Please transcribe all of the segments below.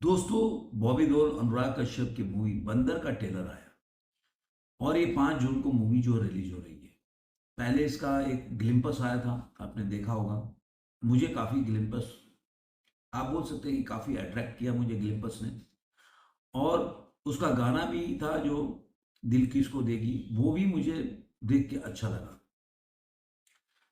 दोस्तों, बॉबी देओल अनुराग कश्यप की मूवी बंदर का ट्रेलर आया और ये 5 जून को मूवी जो रिलीज हो रही है। पहले इसका एक ग्लिम्पस आया था, आपने देखा होगा। मुझे काफी ग्लिम्पस, आप बोल सकते हैं कि काफी अट्रैक्ट किया मुझे ग्लिम्पस ने। और उसका गाना भी था जो दिल किसको देगी, वो भी मुझे देख के अच्छा लगा।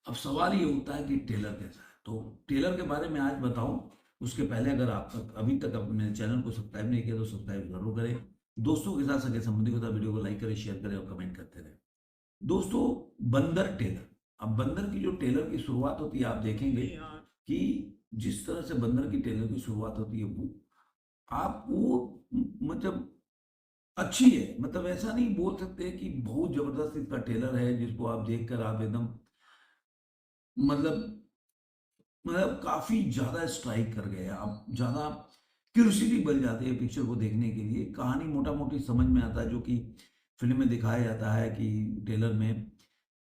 अब सवाल ये होता है कि ट्रेलर कैसा है, तो ट्रेलर के बारे में आज बताऊं। उसके पहले अगर आप तक अभी तक अपने चैनल को सब्सक्राइब नहीं किया तो सब्सक्राइब जरूर करें। दोस्तों के साथ सगे संबंधी को वीडियो को लाइक करें, शेयर करें और कमेंट करते रहें। दोस्तों, बंदर टेलर। अब बंदर की जो टेलर की शुरुआत होती है, आप देखेंगे कि जिस तरह से बंदर की टेलर की शुरुआत होती है वो आप वो मतलब अच्छी है। मतलब ऐसा नहीं बोल सकते कि बहुत जबरदस्त इसका टेलर है जिसको आप देखकर आप एकदम मतलब काफी ज्यादा स्ट्राइक कर गए, आप ज्यादा क्यूरियोसिटी बढ़ जाती है पिक्चर को देखने के लिए। कहानी मोटा मोटी समझ में आता है, जो कि फिल्म में दिखाया जाता है कि ट्रेलर में,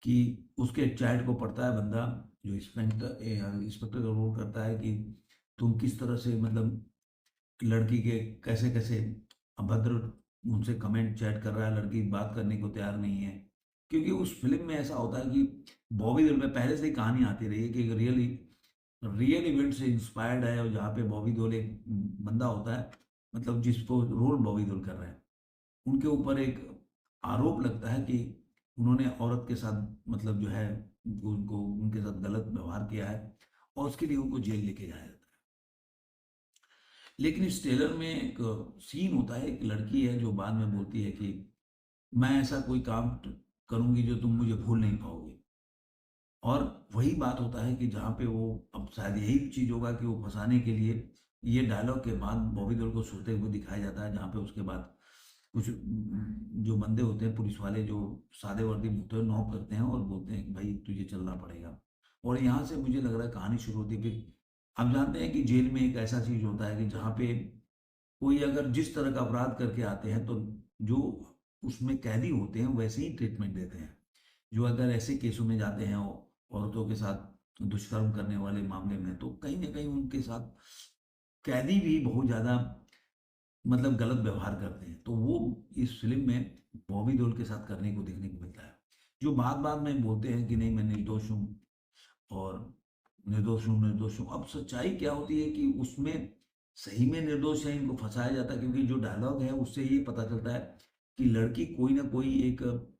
कि उसके चैट को पढ़ता है बंदा जो इंस्पेक्टर इंस्पेक्टर का रोल करता है कि तुम किस तरह से मतलब लड़की के कैसे कैसे अभद्र उनसे कमेंट चैट कर रहा है, लड़की बात करने को तैयार नहीं है। क्योंकि उस फिल्म में ऐसा होता है कि बॉबी देओल में पहले से ही कहानी आती रही है कि रियल इवेंट से इंस्पायर्ड है, और जहाँ पे बॉबी देओल एक बंदा होता है, मतलब जिसको रोल बॉबी देओल कर रहे हैं, उनके ऊपर एक आरोप लगता है कि उन्होंने औरत के साथ मतलब जो है उनको उनके साथ गलत व्यवहार किया है, और उसके लिए उनको जेल लेके जाया जाता है। लेकिन इस ट्रेलर में एक सीन होता है, एक लड़की है जो बाद में बोलती है कि मैं ऐसा कोई काम करूंगी जो तुम मुझे भूल नहीं पाओगे। और वही बात होता है कि जहाँ पे वो, अब शायद यही चीज होगा कि वो फंसाने के लिए, ये डायलॉग के बाद बॉबी देओल को सोते हुए दिखाया जाता है, जहाँ पे उसके बाद कुछ जो बंदे होते हैं पुलिस वाले जो सादे वर्दी में होते हैं नॉक करते हैं और बोलते हैं कि भाई तुझे चलना पड़ेगा। और यहाँ से मुझे लग रहा है कहानी शुरू होती है। फिर हम जानते हैं कि जेल में एक ऐसा चीज होता है कि जहाँ पे कोई अगर जिस तरह का अपराध करके आते हैं तो जो उसमें कैदी होते हैं वैसे ही ट्रीटमेंट देते हैं। जो अगर ऐसे केसों में जाते हैं औरतों के साथ दुष्कर्म करने वाले मामले में, तो कहीं ना कहीं उनके साथ कैदी भी बहुत ज्यादा मतलब गलत व्यवहार करते हैं। तो वो इस फिल्म में बॉबी देओल के साथ करने को देखने को मिलता है, जो बात बात में बोलते हैं कि नहीं मैं निर्दोष हूँ, और निर्दोष हूँ। अब सच्चाई क्या होती है कि उसमें सही में निर्दोष है, इनको फंसाया जाता है, क्योंकि जो डायलॉग है उससे ये पता चलता है कि लड़की कोई ना कोई एक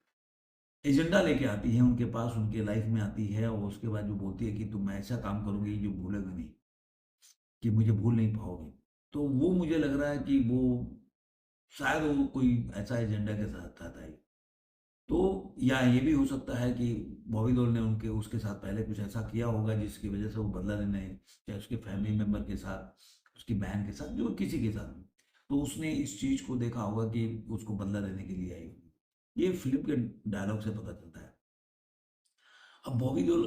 एजेंडा लेके आती है उनके पास, उनके लाइफ में आती है, और उसके बाद जो बोलती है कि तुम ऐसा काम करोगे जो भूलोगे नहीं, कि मुझे भूल नहीं पाओगे। तो वो मुझे लग रहा है कि वो शायद वो कोई ऐसा एजेंडा के साथ आता है। तो या ये भी हो सकता है कि बॉबी देओल ने उनके उसके साथ पहले कुछ ऐसा किया होगा जिसकी वजह से वो बदला लेने, चाहे उसके फैमिली मेंबर के साथ, उसकी बहन के साथ, जो किसी के साथ भी। तो उसने इस चीज को देखा होगा कि उसको बदला लेने के लिए आई होगी। ये फिल्म के डायलॉग से पता चलता है। अब बॉबी देओल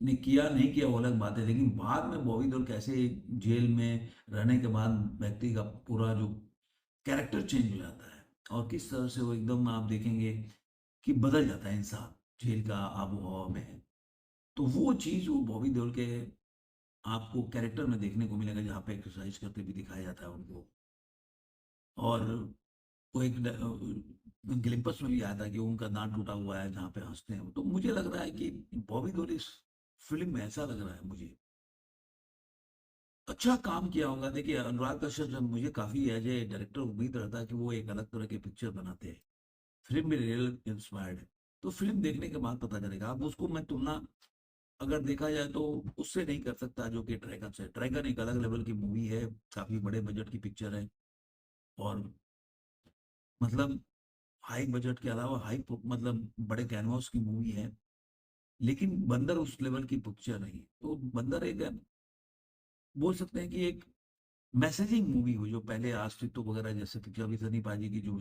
ने किया नहीं किया वो अलग बात है, लेकिन बाद में बॉबी देओल कैसे जेल में रहने के बाद व्यक्ति का पूरा जो कैरेक्टर चेंज हो जाता है, और किस तरह से वो एकदम आप देखेंगे कि बदल जाता है इंसान जेल का आबो हवा में। तो वो चीज वो बॉबी देओल के आपको कैरेक्टर में देखने को मिलेगा, जहाँ पे एक्सरसाइज करते भी दिखाया जाता है उनको। और वो एक ग्लिम्पस में भी आया था कि उनका दांत टूटा हुआ है जहाँ पे हंसते हैं। तो मुझे लग रहा है कि बॉबी देओल इस फिल्म में, ऐसा लग रहा है मुझे, अच्छा काम किया होगा। देखिए, अनुराग कश्यप से मुझे काफी एज ए डायरेक्टर उम्मीद रहता है कि वो एक अलग तरह के पिक्चर बनाते हैं। फिल्म में रियल इंस्पायर्ड है, तो फिल्म देखने के बाद पता चलेगा। अब उसको मैं तुलना अगर देखा जाए तो उससे नहीं कर सकता जो कि ड्रैगन से। ड्रैगन एक अलग लेवल की मूवी है, काफी बड़े बजट की पिक्चर है, और मतलब हाई बजट के अलावा हाई मतलब बड़े कैनवास की मूवी है। लेकिन बंदर उस लेवल की पिक्चर नहीं है। तो बंदर एक, बोल सकते हैं कि एक मैसेजिंग मूवी हो, जो पहले अस्तित्व वगैरह जैसे पिक्चर भी सनी पाजी की जो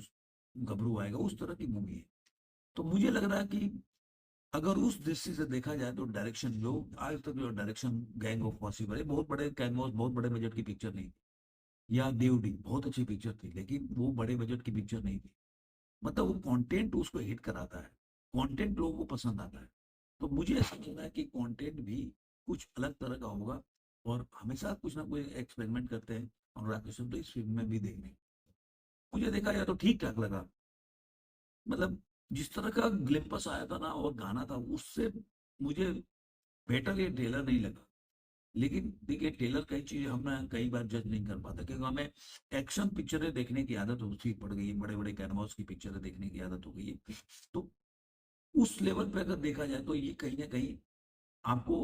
गबरू आएगा उस तरह की मूवी है। तो मुझे लग रहा है कि अगर उस दृष्टि से देखा जाए तो डायरेक्शन जो आज तक जो डायरेक्शन गैंग ऑफ वासेपुर है, बहुत बड़े कैनवास बहुत बड़े बजट की पिक्चर नहीं थी। या देवडी बहुत अच्छी पिक्चर थी, लेकिन वो बड़े बजट की पिक्चर नहीं थी। मतलब वो कंटेंट उसको हिट कराता है, कंटेंट लोगों को पसंद आता है। तो मुझे ऐसा लग रहा है कि कंटेंट भी कुछ अलग तरह का होगा, और हमेशा कुछ ना कुछ एक्सपेरिमेंट करते हैं। अनुराग कश्यप तो इस फिल्म में भी देखने, मुझे देखा जाए तो ठीक ठाक लगा। मतलब जिस तरह का ग्लिम्पस आया था ना और गाना था, उससे मुझे बेटर ये ट्रेलर नहीं लगा। लेकिन देखिए ट्रेलर कई चीजें हम ना कई बार जज नहीं कर पाते, क्योंकि हमें एक्शन पिक्चरें देखने की आदत होती पड़ गई है, बड़े बड़े कैनवास की पिक्चरें देखने की आदत हो गई है। तो उस लेवल पे अगर देखा जाए तो ये कहीं ना कहीं आपको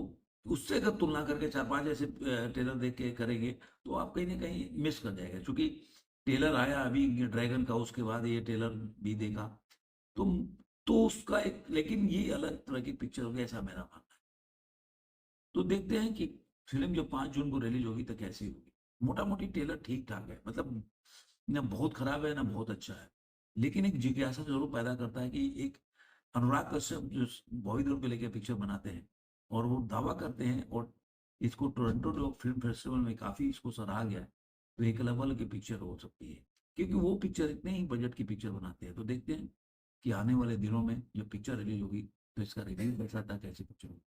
उससे अगर तुलना करके चार पांच ऐसे ट्रेलर देख के करेंगे तो आप कहीं ना कहीं मिस कर जाएगा, क्योंकि ट्रेलर आया अभी ड्रैगन का, उसके बाद ये ट्रेलर भी देखा, तो तो उसका एक, लेकिन ये अलग तरह की पिक्चर होगी ऐसा मेरा मानना है। तो देखते हैं कि फिल्म जो 5 जून को रिलीज होगी तो कैसी होगी। मोटा मोटी ट्रेलर ठीक ठाक है, मतलब ना बहुत खराब है ना बहुत अच्छा है, लेकिन एक जिज्ञासा जरूर पैदा करता है कि एक अनुराग कश्यप जो बॉबी देओल को लेकर पिक्चर बनाते हैं और वो दावा करते हैं, और इसको टोरंटो जो फिल्म फेस्टिवल में काफी इसको सराहा गया है, तो एक लेवल की पिक्चर हो सकती है, क्योंकि वो पिक्चर इतने ही बजट की पिक्चर बनाते हैं। तो देखते हैं कि आने वाले दिनों में जब पिक्चर रिलीज होगी तो इसका रिव्यू कैसा था, कैसी पिक्चर होगी।